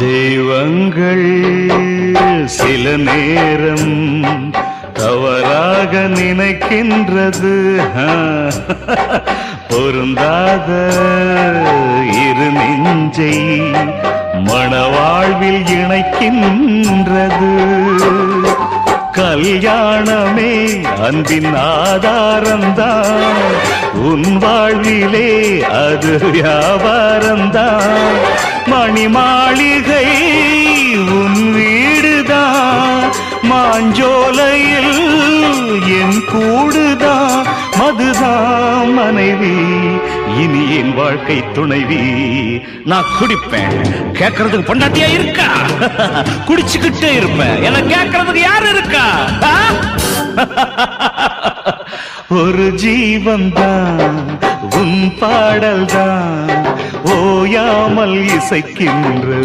தெய்வங்கள் சில நேரம் தவறாக நினைக்கின்றது. பொருந்தாத இரு நெஞ்சை மணவாழ்வில் இணைக்கின்றது. கல்யாணமே அன்பின் ஆதாரம்தான், உன் வாழ்விலே அது வியாபாரம்தான். மணி மாளிகை உன் வீடுதான், மாஞ்சோலையில் என் கூடுதான். மதுதான் மனைவி, இனி என் வாழ்க்கை துணைவி. நான் குடிப்பேன், கேட்கறதுக்கு பொண்டாட்டியா இருக்கா? குடிச்சுக்கிட்டே இருப்பேன், என்ன கேட்கறதுக்கு யாரு இருக்கா? ஒரு ஜீவன் தான் உன் பாடல் தான் ஓயாமல் இசைக்கின்றது.